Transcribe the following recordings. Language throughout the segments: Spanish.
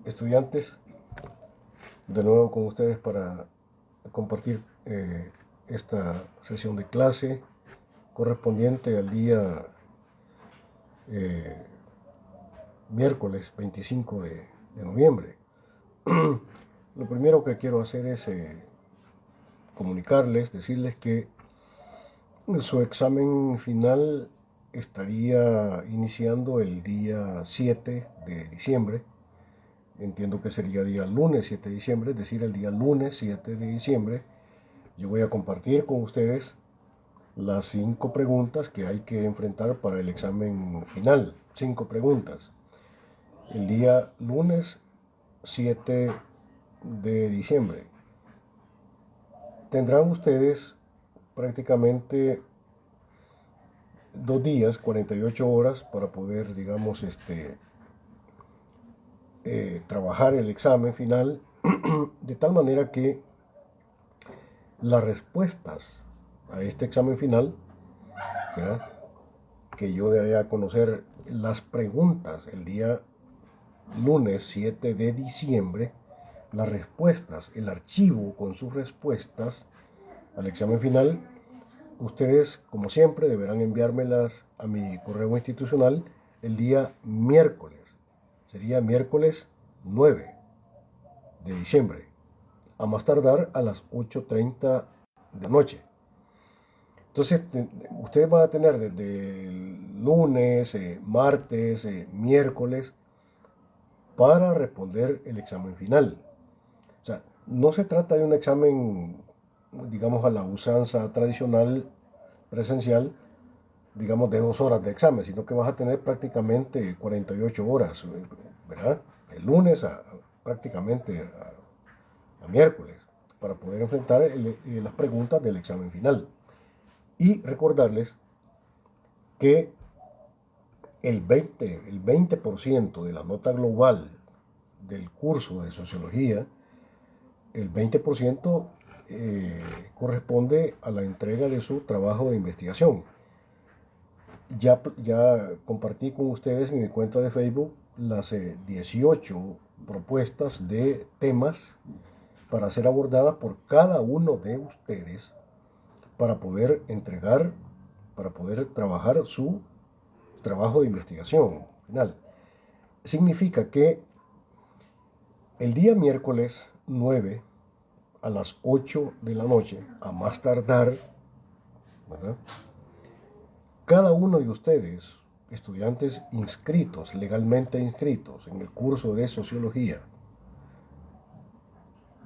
estudiantes, de nuevo con ustedes para compartir esta sesión de clase correspondiente al día miércoles 25 de noviembre. Lo primero que quiero hacer es comunicarles, decirles que su examen final estaría iniciando el día 7 de diciembre. Entiendo que sería día lunes 7 de diciembre, es decir, el día lunes 7 de diciembre yo voy a compartir con ustedes las 5 preguntas que hay que enfrentar para el examen final. 5 preguntas. El día lunes 7 de diciembre. Tendrán ustedes prácticamente 2 días, 48 horas para poder, digamos, trabajar el examen final de tal manera que las respuestas a este examen final, ¿ya?, que yo daré a conocer las preguntas el día lunes 7 de diciembre, las respuestas, el archivo con sus respuestas al examen final, ustedes, como siempre, deberán enviármelas a mi correo institucional el día miércoles. Sería miércoles 9 de diciembre, a más tardar a las 8:30 de la noche. Entonces, ustedes van a tener desde el lunes, martes, miércoles, para responder el examen final. O sea, no se trata de un examen, digamos, a la usanza tradicional presencial, digamos, de 2 horas de examen, sino que vas a tener prácticamente 48 horas, ¿verdad? El lunes prácticamente a miércoles, para poder enfrentar las preguntas del examen final. Y recordarles que el 20% de la nota global del curso de sociología, el 20% corresponde a la entrega de su trabajo de investigación. Ya compartí con ustedes en mi cuenta de Facebook las 18 propuestas de temas para ser abordadas por cada uno de ustedes para poder entregar, para poder trabajar su trabajo de investigación final. Significa que el día miércoles 9 a las 8 de la noche, a más tardar, ¿verdad?, cada uno de ustedes, estudiantes inscritos, legalmente inscritos en el curso de Sociología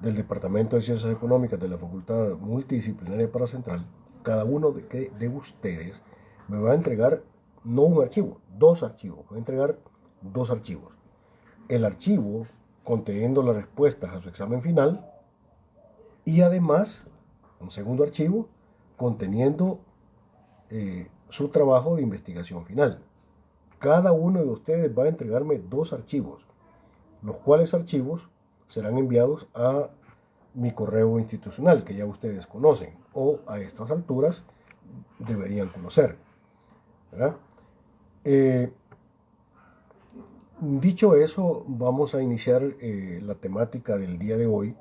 del Departamento de Ciencias Económicas de la Facultad Multidisciplinaria Paracentral, cada uno de ustedes me va a entregar no un archivo, 2 archivos. Me va a entregar 2 archivos. El archivo conteniendo las respuestas a su examen final y además un segundo archivo conteniendo su trabajo de investigación final. Cada uno de ustedes va a entregarme 2 archivos, los cuales archivos serán enviados a mi correo institucional, que ya ustedes conocen, o a estas alturas deberían conocer, ¿verdad? Dicho eso, vamos a iniciar la temática del día de hoy.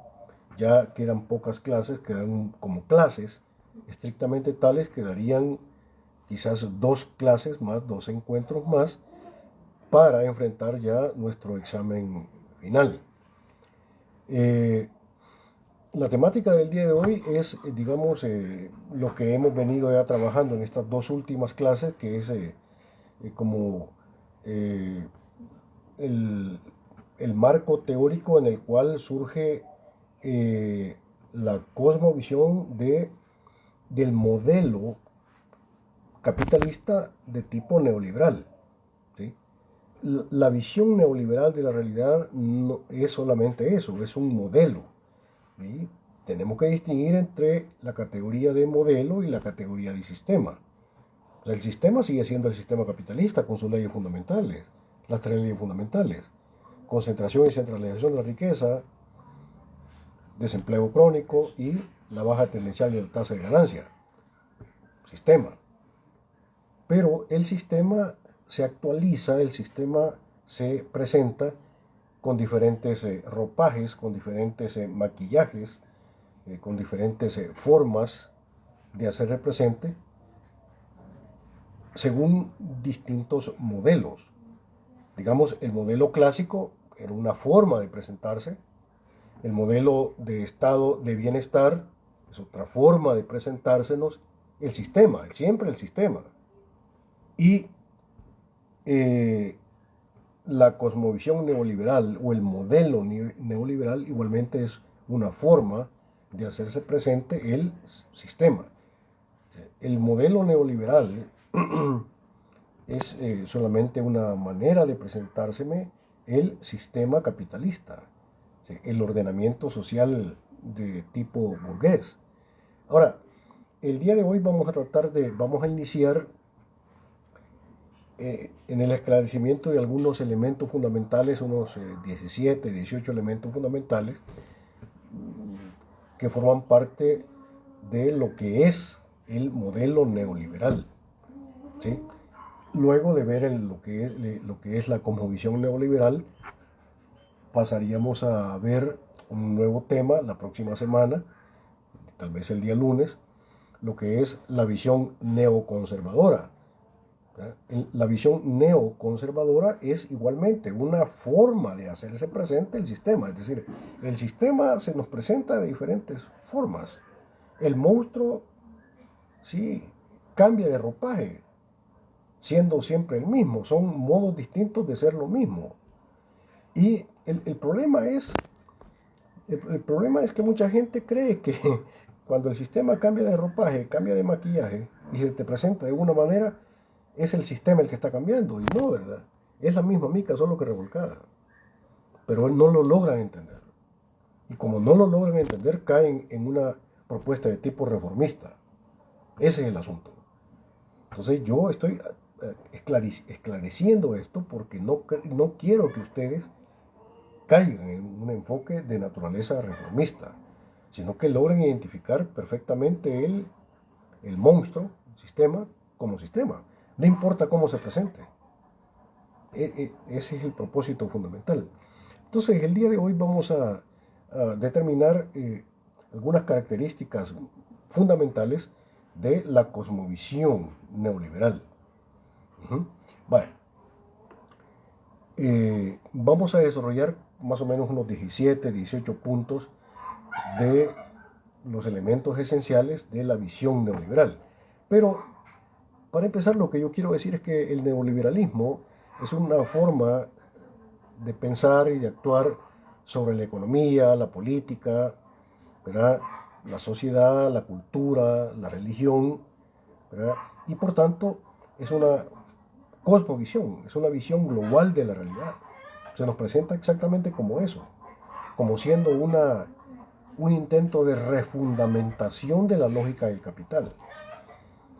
Ya quedan pocas clases, quedan como clases estrictamente tales, quedarían quizás 2 clases más, 2 encuentros más, para enfrentar ya nuestro examen final. La temática del día de hoy es, digamos, lo que hemos venido ya trabajando en estas 2 últimas clases, que es como el marco teórico en el cual surge la cosmovisión del modelo capitalista de tipo neoliberal, ¿sí? La visión neoliberal de la realidad no es solamente eso, es un modelo, ¿sí? Tenemos que distinguir entre la categoría de modelo y la categoría de sistema. O sea, el sistema sigue siendo el sistema capitalista con sus leyes fundamentales, las 3 leyes fundamentales: concentración y centralización de la riqueza, desempleo crónico y la baja tendencial de la tasa de ganancia. Sistema. Pero el sistema se actualiza, el sistema se presenta con diferentes ropajes, con diferentes maquillajes, con diferentes formas de hacerse presente, según distintos modelos. Digamos, el modelo clásico era una forma de presentarse, el modelo de estado de bienestar es otra forma de presentársenos, el sistema, siempre el sistema. Y la cosmovisión neoliberal o el modelo neoliberal igualmente es una forma de hacerse presente el sistema. El modelo neoliberal es solamente una manera de presentárseme el sistema capitalista, el ordenamiento social de tipo burgués. Ahora, el día de hoy vamos a iniciar en el esclarecimiento de algunos elementos fundamentales, unos 17, 18 elementos fundamentales que forman parte de lo que es el modelo neoliberal, ¿sí? Luego de ver lo que es la cosmovisión neoliberal, pasaríamos a ver un nuevo tema la próxima semana, tal vez el día lunes, lo que es la visión neoconservadora. La visión neoconservadora es igualmente una forma de hacerse presente el sistema, es decir, el sistema se nos presenta de diferentes formas. El monstruo, sí, cambia de ropaje, siendo siempre el mismo, son modos distintos de ser lo mismo. Y el problema es que mucha gente cree que cuando el sistema cambia de ropaje, cambia de maquillaje y se te presenta de una manera, es el sistema el que está cambiando. Y no, ¿verdad? Es la misma mica, solo que revolcada. Pero no lo logran entender. Y como no lo logran entender, caen en una propuesta de tipo reformista. Ese es el asunto. Entonces yo estoy esclareciendo esto porque no quiero que ustedes caigan en un enfoque de naturaleza reformista, sino que logren identificar perfectamente el monstruo, el sistema, como sistema. No importa cómo se presente. Ese es el propósito fundamental. Entonces, el día de hoy vamos a determinar algunas características fundamentales de la cosmovisión neoliberal. Bueno, vamos a desarrollar más o menos unos 17, 18 puntos de los elementos esenciales de la visión neoliberal. Pero, para empezar, lo que yo quiero decir es que el neoliberalismo es una forma de pensar y de actuar sobre la economía, la política, ¿verdad?, la sociedad, la cultura, la religión, ¿verdad? Y por tanto es una cosmovisión, es una visión global de la realidad. Se nos presenta exactamente como eso, como siendo un intento de refundamentación de la lógica del capital.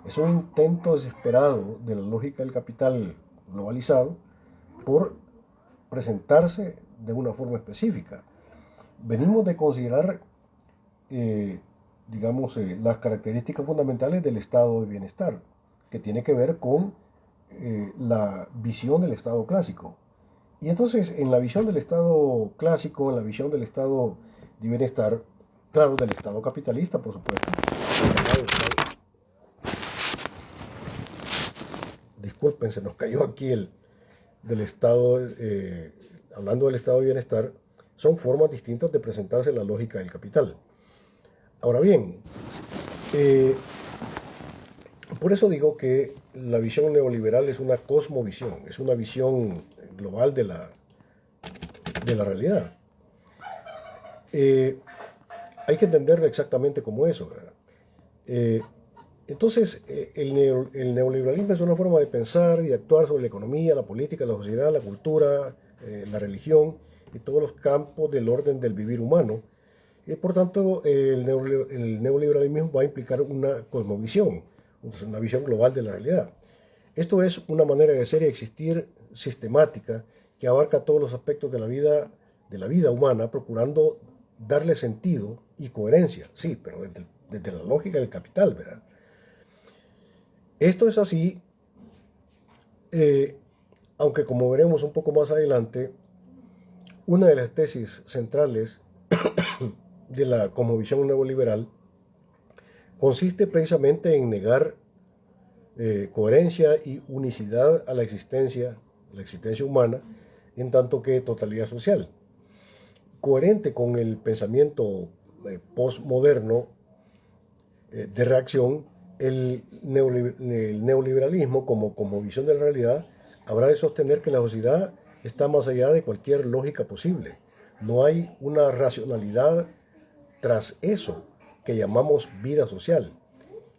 Es un intento desesperado de la lógica del capital globalizado por presentarse de una forma específica. Venimos de considerar, las características fundamentales del estado de bienestar, que tiene que ver con la visión del estado clásico. Y entonces, en la visión del estado clásico, en la visión del estado de bienestar, claro, del estado capitalista, por supuesto. Disculpen, se nos cayó aquí del estado, hablando del estado de bienestar, son formas distintas de presentarse la lógica del capital. Ahora bien, por eso digo que la visión neoliberal es una cosmovisión, es una visión global de la realidad. Hay que entenderlo exactamente como eso, ¿verdad? Entonces, el neoliberalismo es una forma de pensar y de actuar sobre la economía, la política, la sociedad, la cultura, la religión y todos los campos del orden del vivir humano. Y por tanto, el neoliberalismo va a implicar una cosmovisión, una visión global de la realidad. Esto es una manera de ser y existir sistemática que abarca todos los aspectos de la vida humana, procurando darle sentido y coherencia, sí, pero desde la lógica del capital, ¿verdad? Esto es así, aunque como veremos un poco más adelante, Una de las tesis centrales de la cosmovisión neoliberal consiste precisamente en negar coherencia y unicidad a la existencia humana, en tanto que totalidad social. Coherente con el pensamiento postmoderno de reacción, el neoliberalismo como visión de la realidad habrá de sostener que la sociedad está más allá de cualquier lógica posible. No hay una racionalidad tras eso que llamamos vida social,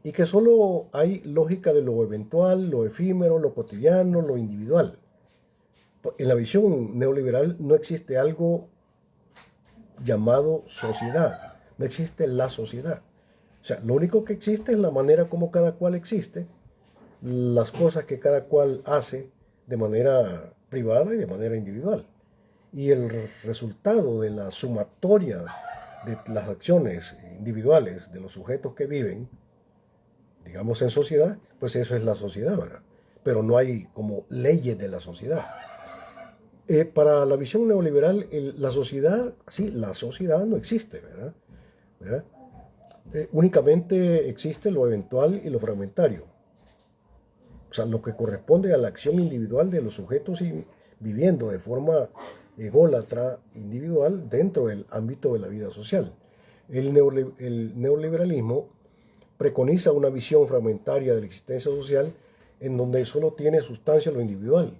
y que solo hay lógica de lo eventual, lo efímero, lo cotidiano, lo individual. En la visión neoliberal no existe algo llamado sociedad, no existe la sociedad. O sea, lo único que existe es la manera como cada cual existe, las cosas que cada cual hace de manera privada y de manera individual. Y el resultado de la sumatoria de las acciones individuales de los sujetos que viven, digamos, en sociedad, pues eso es la sociedad, ¿verdad? Pero no hay como leyes de la sociedad. Para la visión neoliberal, la sociedad, sí, la sociedad no existe, ¿verdad? ¿Verdad? Únicamente existe lo eventual y lo fragmentario. O sea, lo que corresponde a la acción individual de los sujetos viviendo de forma ególatra individual dentro del ámbito de la vida social. El neoliberalismo preconiza una visión fragmentaria de la existencia social en donde solo tiene sustancia lo individual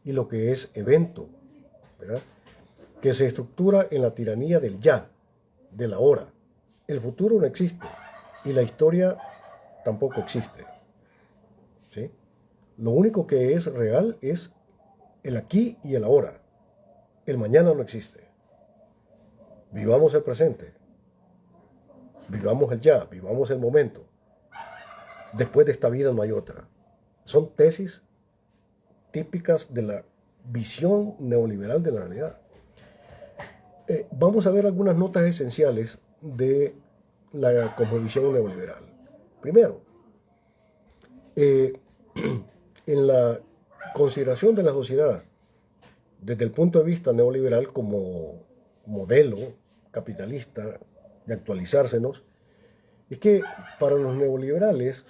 y lo que es evento, ¿verdad? Que se estructura en la tiranía del ya, del ahora. El futuro no existe y la historia tampoco existe, ¿sí? Lo único que es real es el aquí y el ahora. El mañana no existe. Vivamos el presente. Vivamos el ya, vivamos el momento. Después de esta vida no hay otra. Son tesis típicas de la visión neoliberal de la realidad. Vamos a ver algunas notas esenciales de la cosmovisión neoliberal. Primero, en la consideración de la sociedad desde el punto de vista neoliberal como modelo capitalista de actualizársenos, es que para los neoliberales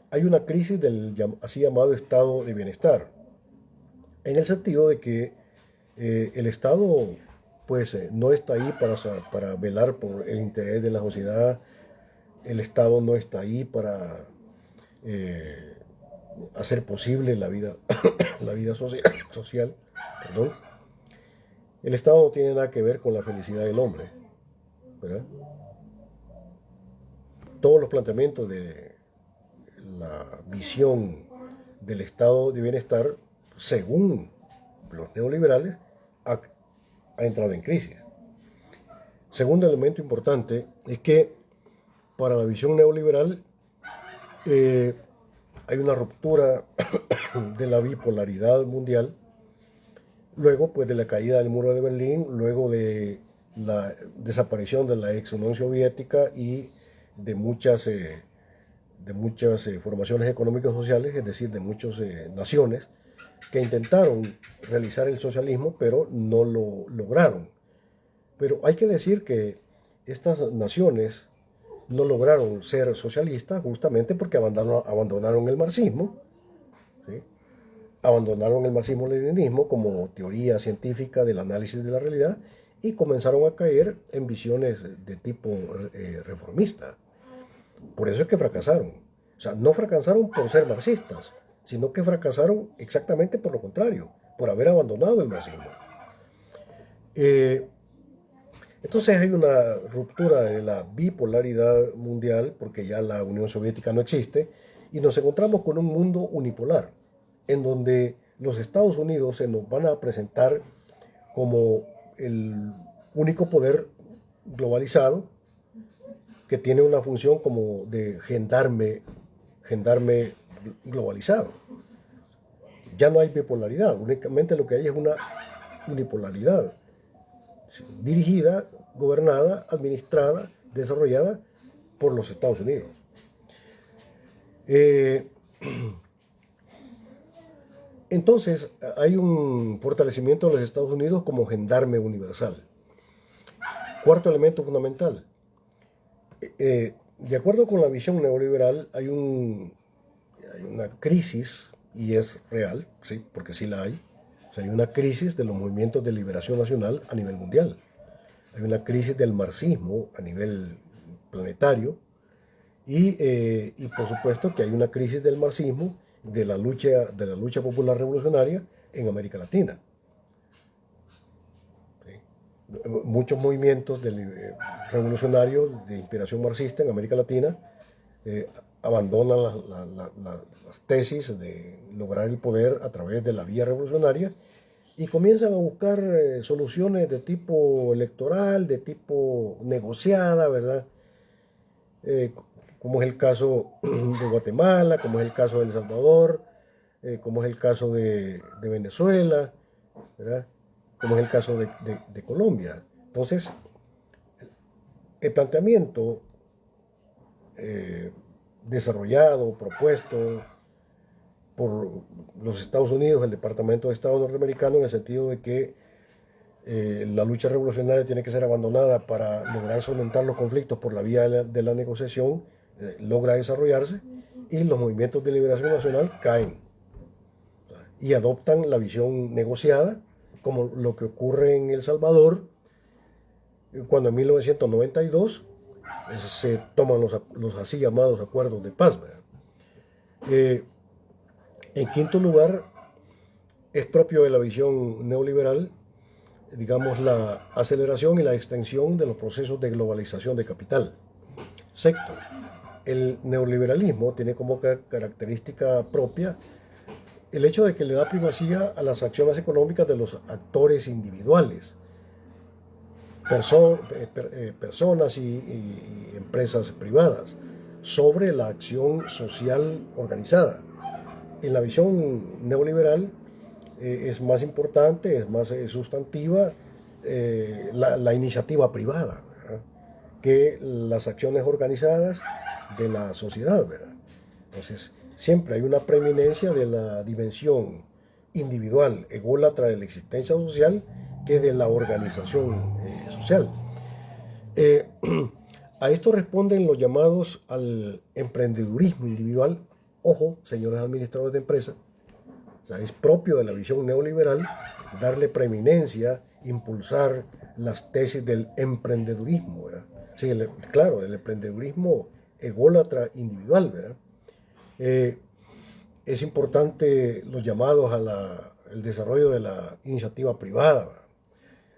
hay una crisis del así llamado estado de bienestar, en el sentido de que el Estado pues no está ahí para velar por el interés de la sociedad, el Estado no está ahí para hacer posible la vida, la vida social, perdón. El Estado no tiene nada que ver con la felicidad del hombre, ¿verdad? Todos los planteamientos de la visión del estado de bienestar, según los neoliberales, ha entrado en crisis. Segundo elemento importante es que para la visión neoliberal hay una ruptura de la bipolaridad mundial, luego pues de la caída del muro de Berlín, luego de la desaparición de la ex Unión Soviética y de muchas formaciones económicas sociales, es decir, de muchas naciones que intentaron realizar el socialismo, pero no lo lograron. Pero hay que decir que estas naciones no lograron ser socialistas justamente porque abandonaron el marxismo, ¿sí? Abandonaron el marxismo-leninismo como teoría científica del análisis de la realidad y comenzaron a caer en visiones de tipo reformista. Por eso es que fracasaron. O sea, no fracasaron por ser marxistas, sino que fracasaron exactamente por lo contrario, por haber abandonado el marxismo. Entonces hay una ruptura de la bipolaridad mundial, porque ya la Unión Soviética no existe, y nos encontramos con un mundo unipolar, en donde los Estados Unidos se nos van a presentar como el único poder globalizado que tiene una función como de gendarme globalizado. Ya no hay bipolaridad, únicamente lo que hay es una unipolaridad, dirigida, gobernada, administrada, desarrollada por los Estados Unidos. Entonces, hay un fortalecimiento de los Estados Unidos como gendarme universal. Cuarto elemento fundamental. De acuerdo con la visión neoliberal, hay una crisis, y es real, sí, porque sí la hay. O sea, hay una crisis de los movimientos de liberación nacional a nivel mundial. Hay una crisis del marxismo a nivel planetario. Y por supuesto que hay una crisis del marxismo, de la lucha popular revolucionaria en América Latina. ¿Sí? Muchos movimientos revolucionarios de inspiración marxista en América Latina abandonan las tesis de lograr el poder a través de la vía revolucionaria y comienzan a buscar soluciones de tipo electoral, de tipo negociada, ¿verdad? Eh, como es el caso de Guatemala, como es el caso de El Salvador, como es el caso de Venezuela, ¿verdad? Como es el caso de Colombia. Entonces, el planteamiento desarrollado, propuesto por los Estados Unidos, el Departamento de Estado norteamericano, en el sentido de que la lucha revolucionaria tiene que ser abandonada para lograr solventar los conflictos por la vía de la negociación, logra desarrollarse y los movimientos de liberación nacional caen y adoptan la visión negociada, como lo que ocurre en El Salvador, cuando en 1992 se toman los así llamados acuerdos de paz. En quinto lugar, es propio de la visión neoliberal, digamos, la aceleración y la extensión de los procesos de globalización de capital. Sexto, el neoliberalismo tiene como característica propia el hecho de que le da primacía a las acciones económicas de los actores individuales, personas y empresas privadas, sobre la acción social organizada. En la visión neoliberal es más importante, es más sustantiva la iniciativa privada, ¿verdad?, que las acciones organizadas de la sociedad, ¿verdad? Entonces, siempre hay una preeminencia de la dimensión individual, ególatra de la existencia social, que de la organización social. Eh, a esto responden los llamados al emprendedurismo individual. Ojo, señores administradores de empresas, o sea, es propio de la visión neoliberal darle preeminencia, impulsar las tesis del emprendedurismo, ¿verdad? Sí, claro, del emprendedurismo ególatra individual, ¿verdad? Eh, es importante los llamados al desarrollo de la iniciativa privada, ¿verdad?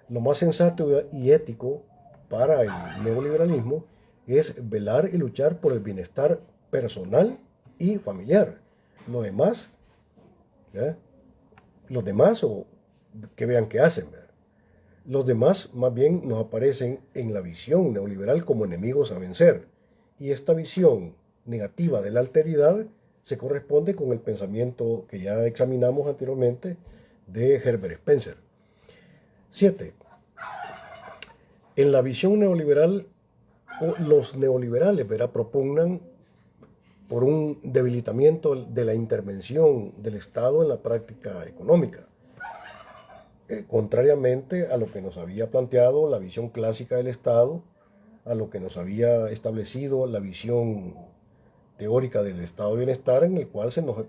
Lo más sensato y ético para el neoliberalismo es velar y luchar por el bienestar personal y familiar. Lo demás, ¿verdad?, los demás, o que vean qué hacen, ¿verdad? Los demás más bien nos aparecen en la visión neoliberal como enemigos a vencer. Y esta visión negativa de la alteridad se corresponde con el pensamiento que ya examinamos anteriormente de Herbert Spencer. 7. En la visión neoliberal, los neoliberales, ¿verdad?, propugnan por un debilitamiento de la intervención del Estado en la práctica económica, contrariamente a lo que nos había planteado la visión clásica del Estado, a lo que nos había establecido la visión teórica del estado de bienestar, en el cual se nos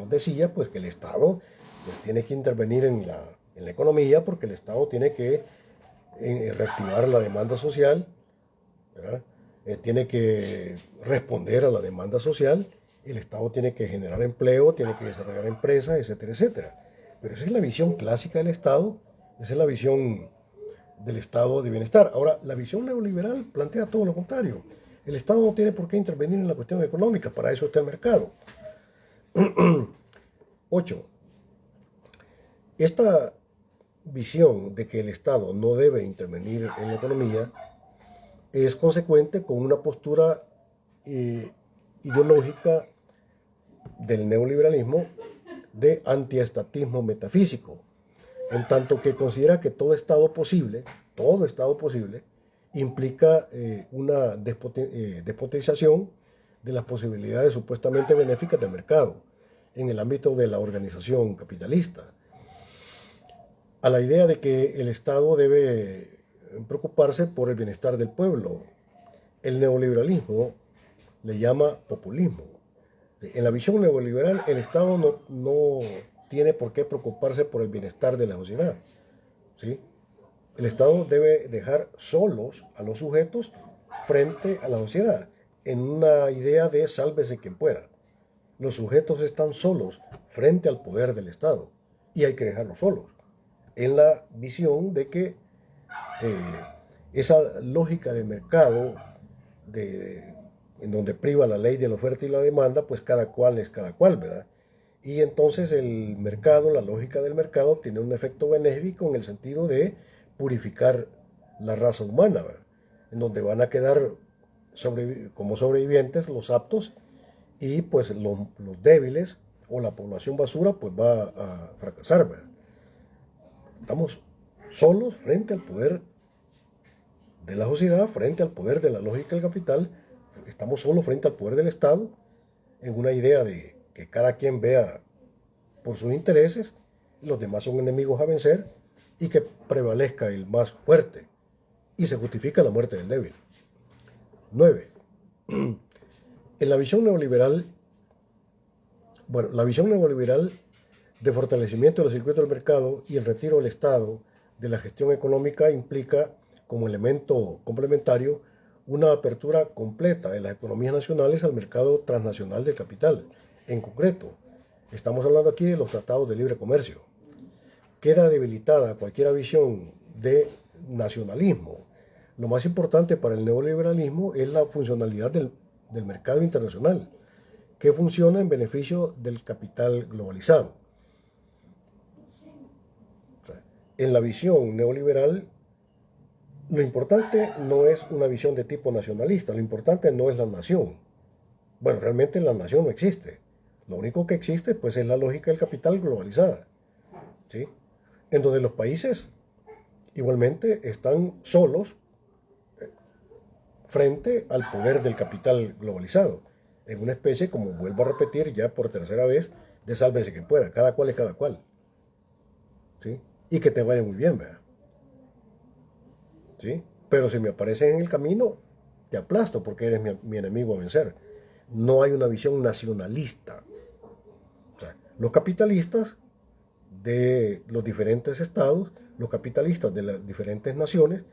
decía pues que el Estado pues, tiene que intervenir en la economía, porque el Estado tiene que reactivar la demanda social, ¿verdad? Tiene que responder a la demanda social, el Estado tiene que generar empleo, tiene que desarrollar empresas, etcétera, etcétera. Pero esa es la visión clásica del Estado, esa es la visión del estado de bienestar. Ahora, la visión neoliberal plantea todo lo contrario. El Estado no tiene por qué intervenir en la cuestión económica, para eso está el mercado. 8. Esta visión de que el Estado no debe intervenir en la economía es consecuente con una postura ideológica del neoliberalismo de antiestatismo metafísico, en tanto que considera que todo Estado posible implica una despotenciación de las posibilidades supuestamente benéficas del mercado. en el ámbito de la organización capitalista, a la idea de que el Estado debe preocuparse por el bienestar del pueblo. El neoliberalismo le llama populismo. En la visión neoliberal, el Estado no tiene por qué preocuparse por el bienestar de la sociedad, ¿sí? El Estado debe dejar solos a los sujetos frente a la sociedad, en una idea de sálvese quien pueda. Los sujetos están solos frente al poder del Estado y hay que dejarlos solos, en la visión de que esa lógica de mercado en donde priva la ley de la oferta y la demanda, pues cada cual es cada cual, ¿verdad? Y entonces el mercado, la lógica del mercado, tiene un efecto benéfico en el sentido de purificar la raza humana, ¿verdad? En donde van a quedar como sobrevivientes los aptos y pues los débiles o la población basura pues va a fracasar, ¿verdad? Estamos solos frente al poder de la sociedad, frente al poder de la lógica del capital, estamos solos frente al poder del Estado, en una idea de que cada quien vea por sus intereses, los demás son enemigos a vencer y que prevalezca el más fuerte y se justifica la muerte del débil. 9. En la visión neoliberal, la visión neoliberal de fortalecimiento de los circuitos del mercado y el retiro del Estado de la gestión económica implica como elemento complementario una apertura completa de las economías nacionales al mercado transnacional del capital. En concreto, estamos hablando aquí de los tratados de libre comercio. Queda debilitada cualquier visión de nacionalismo. Lo más importante para el neoliberalismo es la funcionalidad del mercado internacional, que funciona en beneficio del capital globalizado. En la visión neoliberal, lo importante no es una visión de tipo nacionalista, lo importante no es la nación. Bueno, realmente la nación no existe. Lo único que existe pues es la lógica del capital globalizada, ¿sí? En donde los países igualmente están solos frente al poder del capital globalizado, en una especie, como vuelvo a repetir ya por tercera vez, de sálvese quien pueda, cada cual es cada cual, ¿sí? Y que te vaya muy bien, ¿verdad? ¿Sí? Pero si me apareces en el camino, te aplasto porque eres mi enemigo a vencer. No hay una visión nacionalista. O sea, los capitalistas de los diferentes estados, los capitalistas de las diferentes naciones,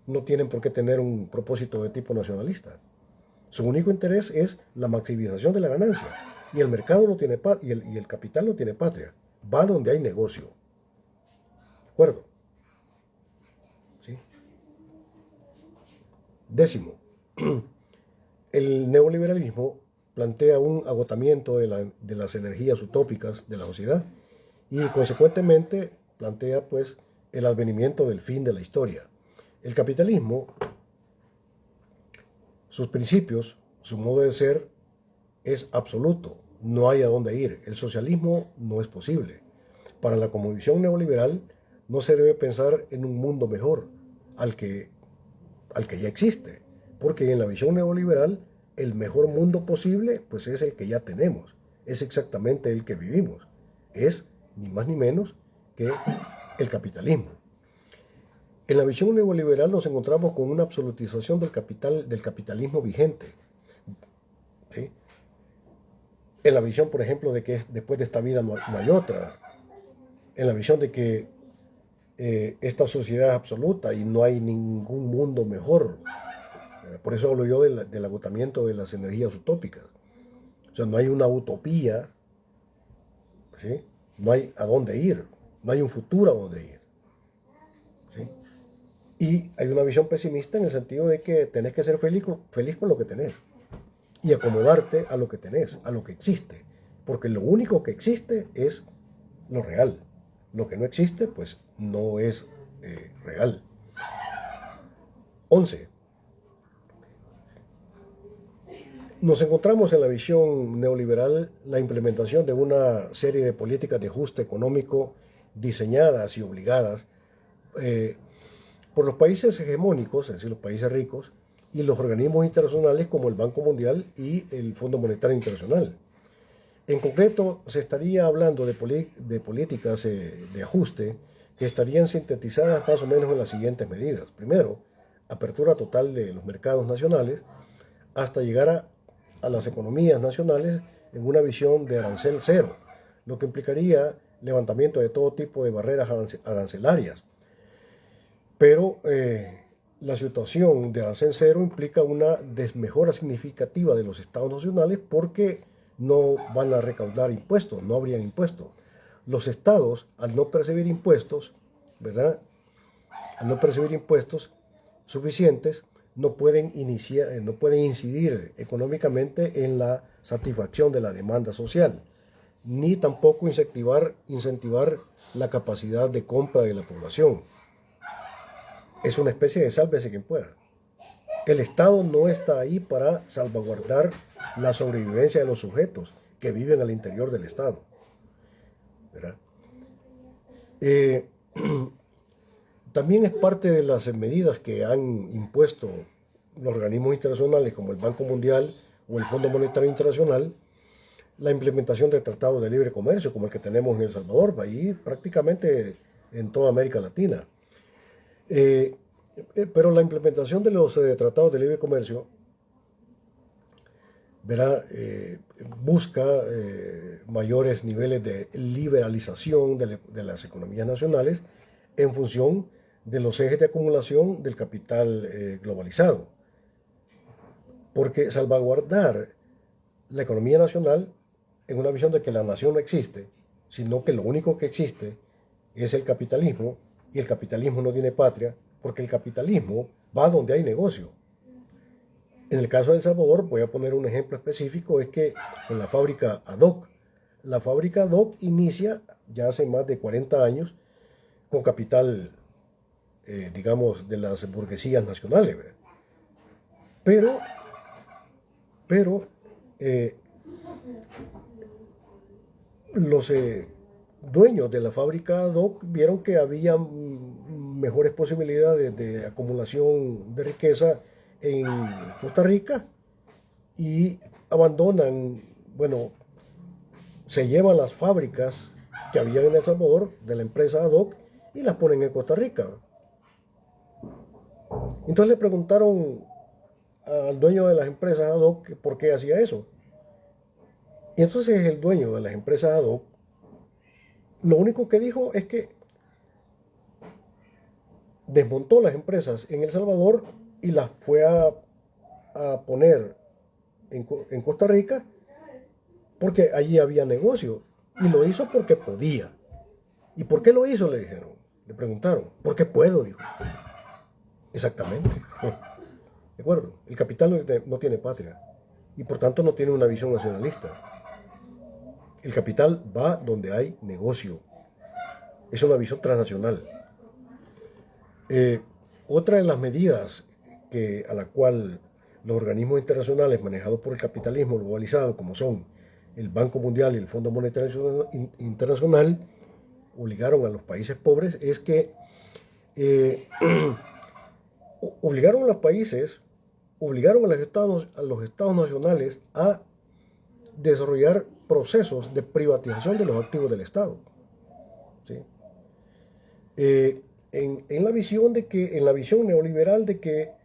no tienen por qué tener un propósito de tipo nacionalista. Su único interés es la maximización de la ganancia. Y el mercado no tiene y el capital no tiene patria. Va donde hay negocio. ¿De acuerdo? ¿Sí? 10. El neoliberalismo plantea un agotamiento de las energías utópicas de la sociedad y consecuentemente plantea pues el advenimiento del fin de la historia. El capitalismo, sus principios, su modo de ser es absoluto, no hay a dónde ir. El socialismo no es posible. Para la cosmovisión neoliberal no se debe pensar en un mundo mejor al que ya existe, porque en la visión neoliberal el mejor mundo posible pues es el que ya tenemos, es exactamente el que vivimos, es ni más ni menos que el capitalismo. En la visión neoliberal nos encontramos con una absolutización del capitalismo vigente, ¿sí? En la visión, por ejemplo, de que después de esta vida no hay otra, en la visión de que esta sociedad es absoluta y no hay ningún mundo mejor. Por eso hablo yo del agotamiento de las energías utópicas. O sea, no hay una utopía, ¿sí? No hay a dónde ir, no hay un futuro a dónde ir, ¿sí? Y hay una visión pesimista en el sentido de que tenés que ser feliz con lo que tenés y acomodarte a lo que tenés, a lo que existe, porque lo único que existe es lo real. Lo que no existe, pues no es real. 11. Nos encontramos en la visión neoliberal la implementación de una serie de políticas de ajuste económico diseñadas y obligadas por los países hegemónicos, es decir, los países ricos, y los organismos internacionales como el Banco Mundial y el Fondo Monetario Internacional. En concreto, se estaría hablando de políticas de ajuste que estarían sintetizadas más o menos en las siguientes medidas. Primero, apertura total de los mercados nacionales hasta llegar a las economías nacionales en una visión de arancel cero, lo que implicaría levantamiento de todo tipo de barreras arancelarias. Pero la situación de arancel cero implica una desmejora significativa de los estados nacionales porque no van a recaudar impuestos, no habrían impuestos. Los estados, al no percibir impuestos, ¿verdad? Al no percibir impuestos suficientes, no pueden incidir económicamente en la satisfacción de la demanda social, ni tampoco incentivar la capacidad de compra de la población. Es una especie de sálvese quien pueda. El Estado no está ahí para salvaguardar la sobrevivencia de los sujetos que viven al interior del Estado, ¿verdad? También es parte de las medidas que han impuesto los organismos internacionales como el Banco Mundial o el Fondo Monetario Internacional la implementación de tratados de libre comercio como el que tenemos en El Salvador, ahí prácticamente en toda América Latina. Pero la implementación de los tratados de libre comercio, ¿verdad? Busca mayores niveles de liberalización de las economías nacionales en función de los ejes de acumulación del capital globalizado. Porque salvaguardar la economía nacional en una visión de que la nación no existe, sino que lo único que existe es el capitalismo, y el capitalismo no tiene patria, porque el capitalismo va donde hay negocio. En el caso de El Salvador, voy a poner un ejemplo específico, es que con la fábrica ADOC, la fábrica ADOC inicia ya hace más de 40 años con capital, digamos, de las burguesías nacionales, ¿verdad? Pero los dueños de la fábrica ADOC vieron que había mejores posibilidades de acumulación de riqueza en Costa Rica y abandonan, bueno, se llevan las fábricas que había en El Salvador de la empresa ADOC y las ponen en Costa Rica. Entonces le preguntaron al dueño de las empresas ADOC por qué hacía eso. Y entonces el dueño de las empresas ADOC lo único que dijo es que desmontó las empresas en El Salvador y las fue a poner en Costa Rica porque allí había negocio. Y lo hizo porque podía. ¿Y por qué lo hizo? Le dijeron. Le preguntaron. Porque puedo, dijo. Exactamente. ¿De acuerdo? El capital no tiene patria y por tanto no tiene una visión nacionalista. El capital va donde hay negocio. Es una visión transnacional. Otra de las medidas a la cual los organismos internacionales manejados por el capitalismo globalizado, como son el Banco Mundial y el Fondo Monetario Internacional, obligaron a los países pobres, es que obligaron a los países, obligaron a los estados nacionales a desarrollar procesos de privatización de los activos del Estado. ¿Sí? En la visión neoliberal de que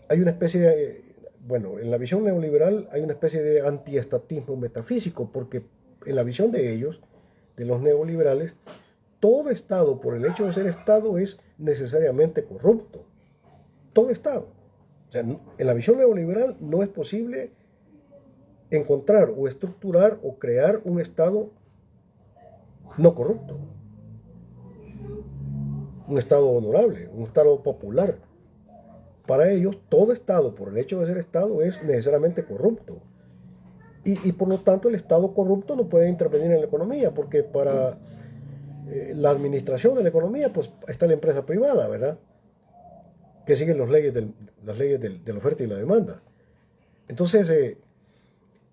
hay una especie de, en la visión neoliberal hay una especie de antiestatismo metafísico, porque en la visión de ellos, de los neoliberales, todo Estado, por el hecho de ser Estado, es necesariamente corrupto. Todo Estado. O sea, en la visión neoliberal no es posible encontrar o estructurar o crear un Estado no corrupto. Un Estado honorable, un Estado popular. Para ellos, todo Estado, por el hecho de ser Estado, es necesariamente corrupto. Y por lo tanto, el Estado corrupto no puede intervenir en la economía, porque para la administración de la economía, pues está la empresa privada, ¿verdad? Que siguen las leyes de la oferta y la demanda. Entonces,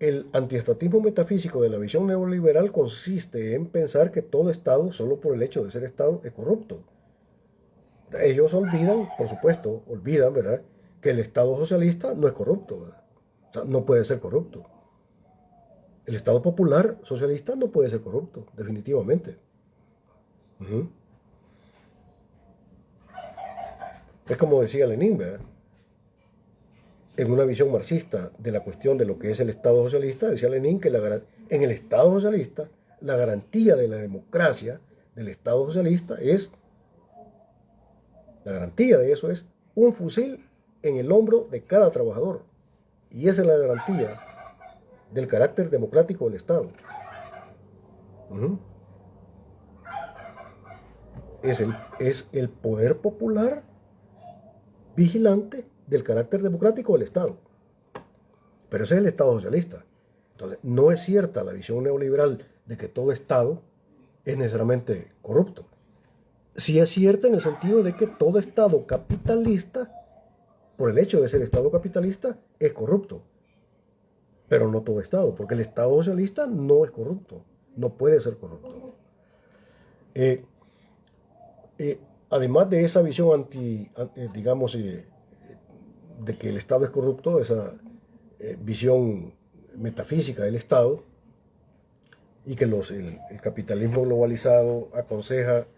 el antiestatismo metafísico de la visión neoliberal consiste en pensar que todo Estado, solo por el hecho de ser Estado, es corrupto. Ellos olvidan, por supuesto, ¿verdad?, que el Estado socialista no es corrupto, ¿verdad? O sea, no puede ser corrupto. El Estado popular socialista no puede ser corrupto, definitivamente. Uh-huh. Es como decía Lenin, ¿verdad? En una visión marxista de la cuestión de lo que es el Estado socialista, decía Lenin que en el Estado socialista la garantía de la democracia del Estado socialista es, la garantía de eso es un fusil en el hombro de cada trabajador. Y esa es la garantía del carácter democrático del Estado. Uh-huh. Es el poder popular vigilante del carácter democrático del Estado. Pero ese es el Estado socialista. Entonces, no es cierta la visión neoliberal de que todo Estado es necesariamente corrupto. Sí es cierta en el sentido de que todo Estado capitalista, por el hecho de ser Estado capitalista, es corrupto. Pero no todo Estado, porque el Estado socialista no es corrupto, no puede ser corrupto. Además de esa visión digamos, de que el Estado es corrupto, esa visión metafísica del Estado, y que el capitalismo globalizado aconseja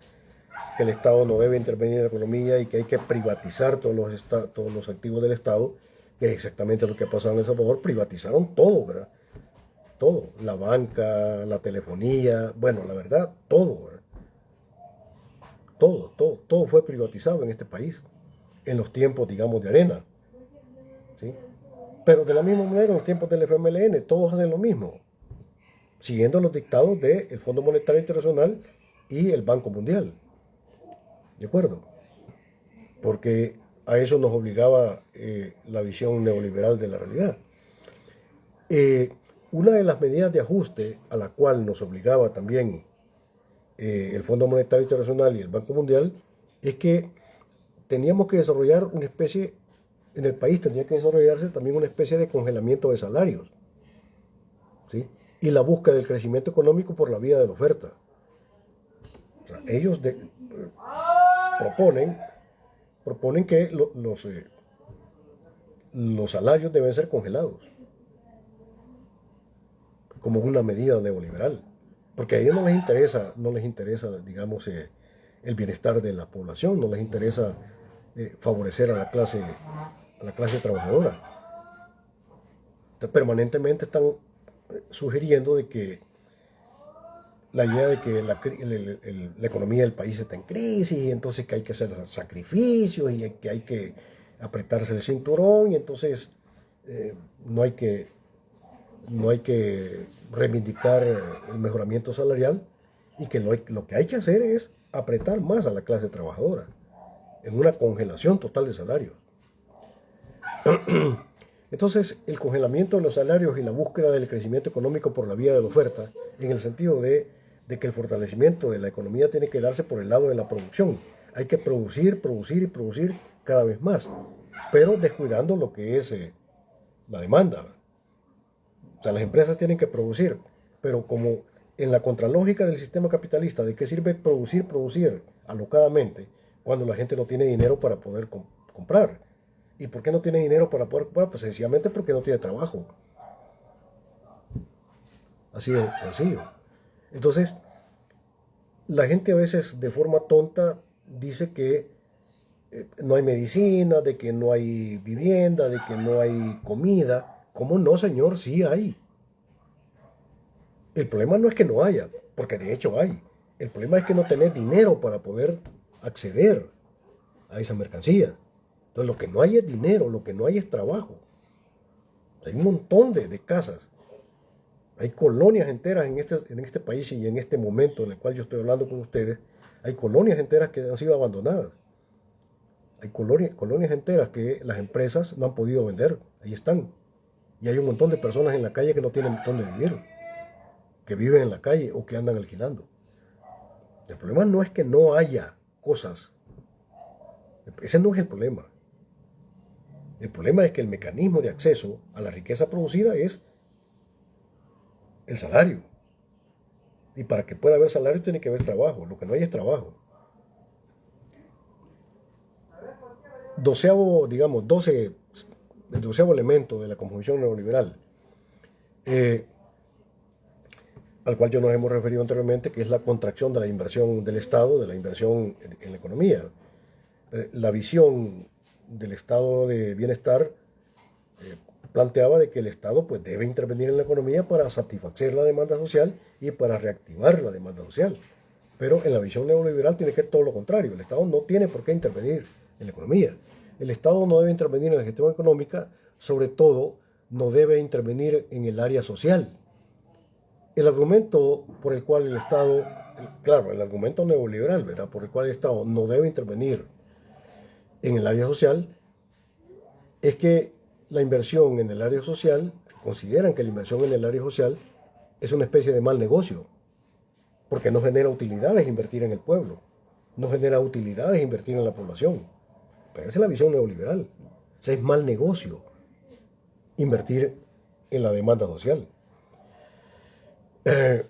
que el Estado no debe intervenir en la economía y que hay que privatizar todos los activos del Estado, que es exactamente lo que ha pasado en El Salvador. Privatizaron todo, ¿verdad? Todo, la banca, la telefonía, bueno, la verdad, todo, ¿verdad? Todo fue privatizado en este país, en los tiempos, digamos, de Arena, ¿sí? Pero de la misma manera, en los tiempos del FMLN, todos hacen lo mismo, siguiendo los dictados del Fondo Monetario Internacional y el Banco Mundial. ¿De acuerdo? Porque a eso nos obligaba la visión neoliberal de la realidad. Una de las medidas de ajuste a la cual nos obligaba también el Fondo Monetario Internacional y el Banco Mundial es que teníamos que desarrollar una especie, en el país tendría que desarrollarse también una especie de congelamiento de salarios, ¿sí? Y la búsqueda del crecimiento económico por la vía de la oferta. O sea, ellos proponen que los salarios deben ser congelados como una medida neoliberal, porque a ellos no les interesa, digamos, el bienestar de la población, no les interesa favorecer a la clase trabajadora. Entonces, permanentemente están sugiriendo de que la idea de que la economía del país está en crisis, y entonces que hay que hacer sacrificios y que hay que apretarse el cinturón, y entonces no hay que reivindicar el mejoramiento salarial, y que lo que hay que hacer es apretar más a la clase trabajadora en una congelación total de salarios. Entonces, el congelamiento de los salarios y la búsqueda del crecimiento económico por la vía de la oferta, en el sentido de que el fortalecimiento de la economía tiene que darse por el lado de la producción. Hay que producir, producir y producir cada vez más, pero descuidando lo que es la demanda. O sea, las empresas tienen que producir, pero como en la contralógica del sistema capitalista, ¿de qué sirve producir alocadamente cuando la gente no tiene dinero para poder comprar? ¿Y por qué no tiene dinero para poder comprar? Pues sencillamente porque no tiene trabajo. Así de sencillo. Entonces, la gente a veces de forma tonta dice que no hay medicina, de que no hay vivienda, de que no hay comida. ¿Cómo no, señor? Sí hay. El problema no es que no haya, porque de hecho hay. El problema es que no tenés dinero para poder acceder a esa mercancía. Entonces lo que no hay es dinero, lo que no hay es trabajo. Hay un montón de casas. Hay colonias enteras en este país y en este momento en el cual yo estoy hablando con ustedes. Hay colonias enteras que han sido abandonadas. Hay colonias enteras que las empresas no han podido vender. Ahí están. Y hay un montón de personas en la calle que no tienen dónde vivir, que viven en la calle o que andan alquilando. El problema no es que no haya cosas. Ese no es el problema. El problema es que el mecanismo de acceso a la riqueza producida es el salario. Y para que pueda haber salario tiene que haber trabajo. Lo que no hay es trabajo. El doceavo elemento de la composición neoliberal. al cual ya nos hemos referido anteriormente, que es la contracción de la inversión del Estado, de la inversión en la economía. La visión del estado de bienestar planteaba de que el Estado pues, debe intervenir en la economía para satisfacer la demanda social y para reactivar la demanda social. Pero en la visión neoliberal tiene que ser todo lo contrario. El Estado no tiene por qué intervenir en la economía. El Estado no debe intervenir en la gestión económica, sobre todo no debe intervenir en el área social. El argumento por el cual el Estado, claro, el argumento neoliberal, ¿verdad? Por el cual el Estado no debe intervenir en el área social, es que la inversión en el área social, consideran que la inversión en el área social es una especie de mal negocio, porque no genera utilidades invertir en el pueblo, no genera utilidades invertir en la población. Pero esa es la visión neoliberal. O sea, es mal negocio invertir en la demanda social. Eh,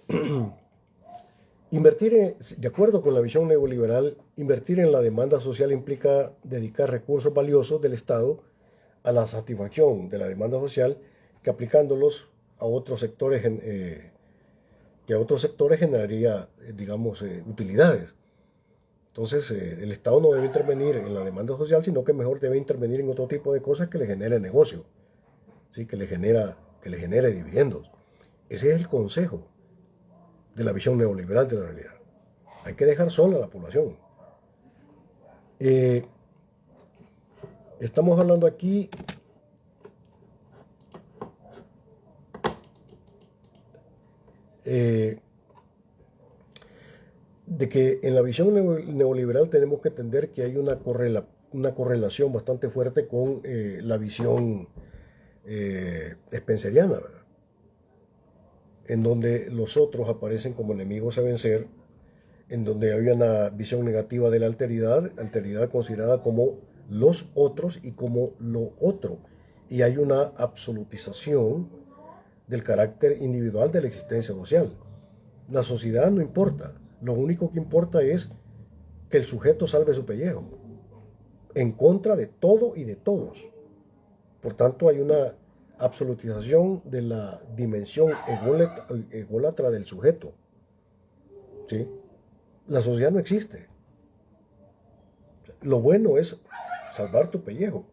de acuerdo con la visión neoliberal, invertir en la demanda social implica dedicar recursos valiosos del Estado a la satisfacción de la demanda social que aplicándolos a otros sectores, que a otros sectores generaría, digamos, utilidades. Entonces, el Estado no debe intervenir en la demanda social, sino que mejor debe intervenir en otro tipo de cosas que le genere negocio, ¿sí? Que le genere dividendos. Ese es el consejo de la visión neoliberal de la realidad. Hay que dejar sola a la población. Eh, estamos hablando aquí eh, de que en la visión neoliberal tenemos que entender que hay una correlación bastante fuerte con la visión spenceriana, ¿verdad? En donde los otros aparecen como enemigos a vencer, en donde hay una visión negativa de la alteridad considerada como los otros y como lo otro, y hay una absolutización del carácter individual de la existencia social. La sociedad no importa, lo único que importa es que el sujeto salve su pellejo, en contra de todo y de todos. Por tanto, hay una absolutización de la dimensión ególatra del sujeto. ¿Sí? La sociedad no existe. Lo bueno es salvar tu pellejo.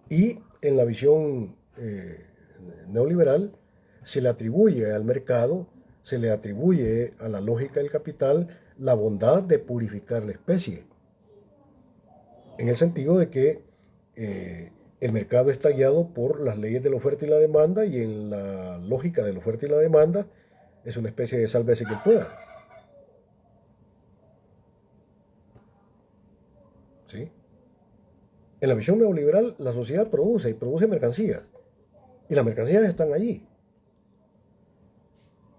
Y en la visión neoliberal se le atribuye al mercado, se le atribuye a la lógica del capital la bondad de purificar la especie. En el sentido de que el mercado está guiado por las leyes de la oferta y la demanda, y en la lógica de la oferta y la demanda es una especie de sálvese quien pueda. ¿Sí? En la visión neoliberal, la sociedad produce y produce mercancías, y las mercancías están allí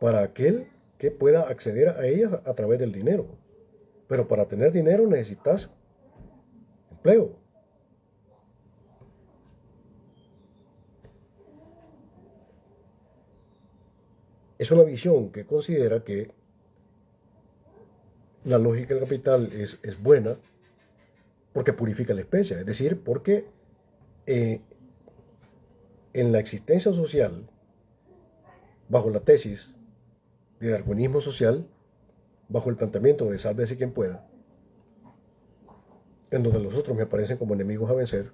para aquel que pueda acceder a ellas a través del dinero. Pero para tener dinero necesitas empleo. Es una visión que considera que la lógica del capital es buena porque purifica la especie, es decir, porque eh, en la existencia social, bajo la tesis de darwinismo social, bajo el planteamiento de sálvese quien pueda, en donde los otros me aparecen como enemigos a vencer,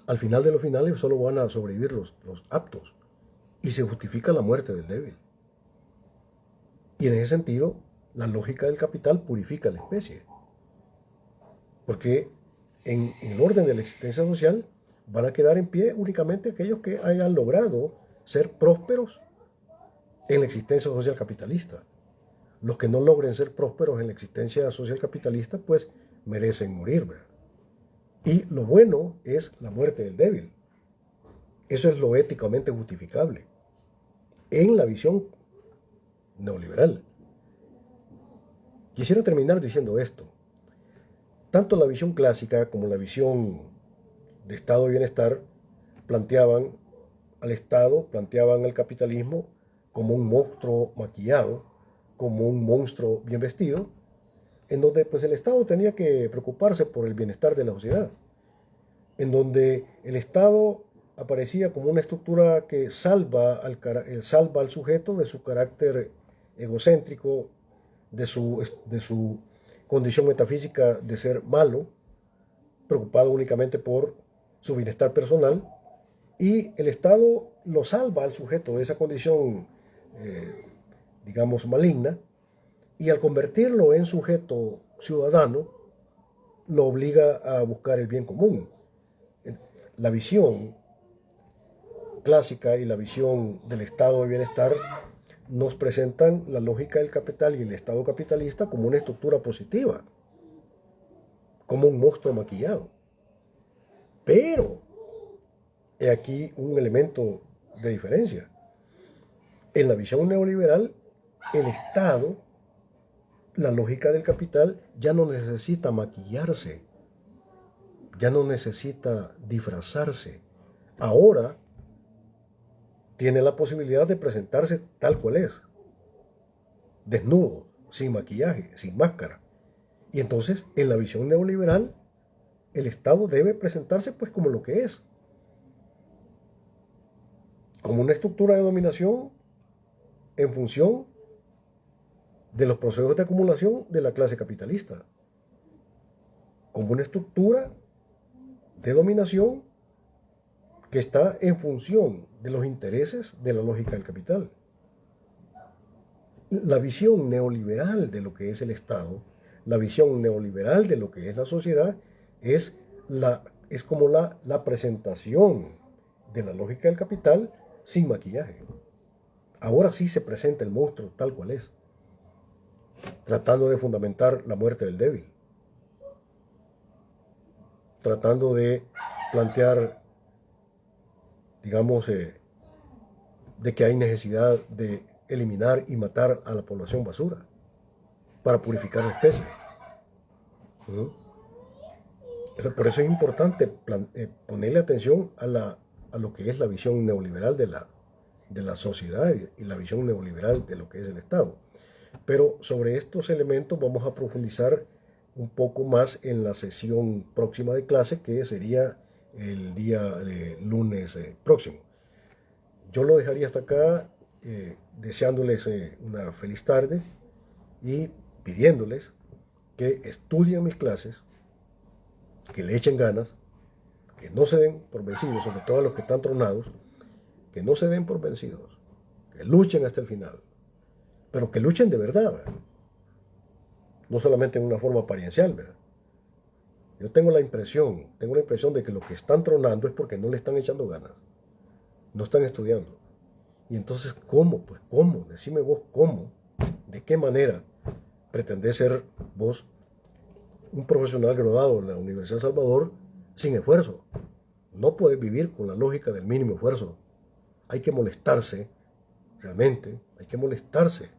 al final de los finales solo van a sobrevivir los aptos, y se justifica la muerte del débil. Y en ese sentido, la lógica del capital purifica la especie, porque en el orden de la existencia social van a quedar en pie únicamente aquellos que hayan logrado ser prósperos en la existencia social capitalista. Los que no logren ser prósperos en la existencia social capitalista, pues merecen morir, ¿verdad? Y lo bueno es la muerte del débil. Eso es lo éticamente justificable en la visión neoliberal. Quisiera terminar diciendo esto. Tanto la visión clásica como la visión de estado de bienestar planteaban al Estado, planteaban al capitalismo como un monstruo maquillado, como un monstruo bien vestido, en donde pues el Estado tenía que preocuparse por el bienestar de la sociedad, en donde el Estado aparecía como una estructura que salva al sujeto de su carácter egocéntrico, de su condición metafísica de ser malo, preocupado únicamente por su bienestar personal, y el Estado lo salva al sujeto de esa condición, digamos, maligna, y al convertirlo en sujeto ciudadano, lo obliga a buscar el bien común. La visión clásica y la visión del estado de bienestar nos presentan la lógica del capital y el estado capitalista como una estructura positiva, como un monstruo maquillado. Pero he aquí un elemento de diferencia. En la visión neoliberal, el Estado, la lógica del capital, ya no necesita maquillarse, ya no necesita disfrazarse. Ahora tiene la posibilidad de presentarse tal cual es, desnudo, sin maquillaje, sin máscara. Y entonces, en la visión neoliberal, el Estado debe presentarse pues como lo que es, como una estructura de dominación en función de los procesos de acumulación de la clase capitalista, como una estructura de dominación que está en función de los intereses de la lógica del capital. La visión neoliberal de lo que es el Estado, la visión neoliberal de lo que es la sociedad, es como la presentación de la lógica del capital sin maquillaje. Ahora sí se presenta el monstruo tal cual es, tratando de fundamentar la muerte del débil, tratando de plantear, digamos, de que hay necesidad de eliminar y matar a la población basura para purificar la especie. Por eso es importante ponerle atención a lo que es la visión neoliberal de la sociedad y la visión neoliberal de lo que es el Estado. Pero sobre estos elementos vamos a profundizar un poco más en la sesión próxima de clase, que sería el día lunes próximo. Yo lo dejaría hasta acá, deseándoles una feliz tarde y pidiéndoles que estudien mis clases, que le echen ganas, que no se den por vencidos, sobre todo a los que están tronados, que no se den por vencidos, que luchen hasta el final, pero que luchen de verdad, ¿verdad? No solamente en una forma apariencial, ¿verdad? Yo tengo la impresión de que los que están tronando es porque no le están echando ganas, no están estudiando. Y entonces, ¿cómo? Pues, ¿cómo? Decime vos, ¿cómo? ¿De qué manera pretendés ser vos un profesional graduado en la Universidad de Salvador sin esfuerzo? No puedes vivir con la lógica del mínimo esfuerzo. Hay que molestarse, realmente, hay que molestarse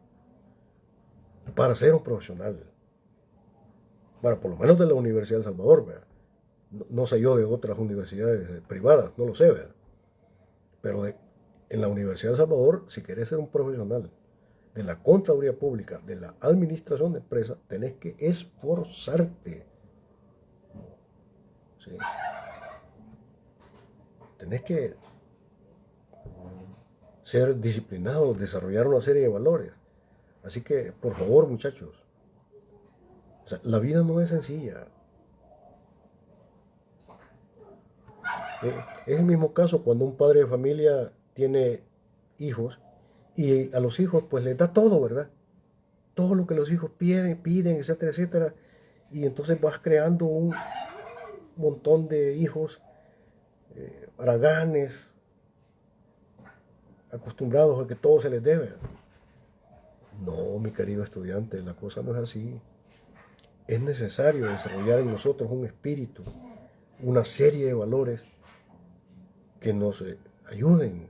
para ser un profesional. Bueno, por lo menos de la Universidad de El Salvador, ¿verdad? No sé yo de otras universidades privadas, no lo sé, ¿verdad? Pero en la Universidad de El Salvador, si querés ser un profesional de la Contraloría Pública, de la Administración de Empresas, tenés que esforzarte. ¿Sí? Tenés que ser disciplinado, desarrollar una serie de valores. Así que, por favor, muchachos, o sea, la vida no es sencilla. Es el mismo caso cuando un padre de familia tiene hijos y a los hijos pues les da todo, ¿verdad? Todo lo que los hijos piden, etcétera, etcétera. Y entonces vas creando un montón de hijos haraganes, acostumbrados a que todo se les debe. No, mi querido estudiante, la cosa no es así. Es necesario desarrollar en nosotros un espíritu, una serie de valores que nos ayuden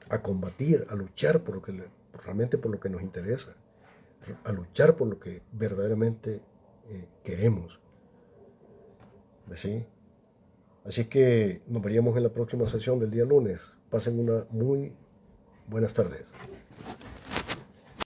a combatir, a luchar por lo que realmente por lo que nos interesa, a luchar por lo que verdaderamente queremos. ¿Sí? Así que nos veríamos en la próxima sesión del día lunes. Pasen una muy buenas tardes.